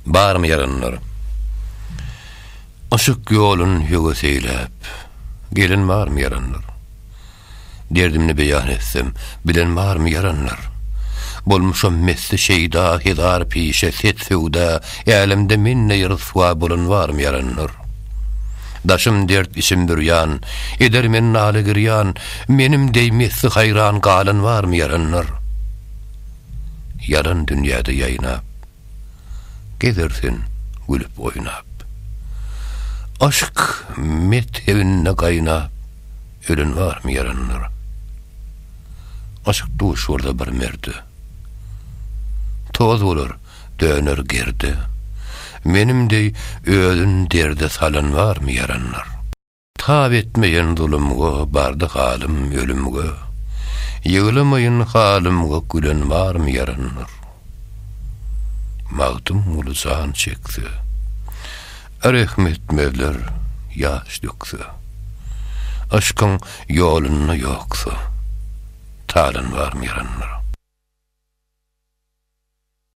Barmy yaranlar? Aşık yolun ýögeseýläp, gelin barmy yaranlar? Derdimni beýan etsem, bilen barmy yaranlar? Bolmuşam mesli şeýda, hidar pişe, setfeuda, ýalemde minne ýryswa bolan barmy yaranlar? Daşım dert işim büryan, eder men naly giryan, menim deýmesi hayran galan barmy yaranlar? Yaran dünýäde ýaýnap, gezersin gülüp oýnap. Aşk met evine gaynap, ölen barmy yaranlar? Aşk duş orada bir merdi. Toz olur, döner gerdi. Menim dey ödün derde salan barmy yaranlar? Tab etmeyen zulümge, bardy halim ölümge. Ýygylamaýyn halimge gülen barmy yaranlar? Magdum uluzan çekdi. Rahmetmezler ýaş dökdi. Aşkyň ýoluny ýoksa, talan barmy yaranlar?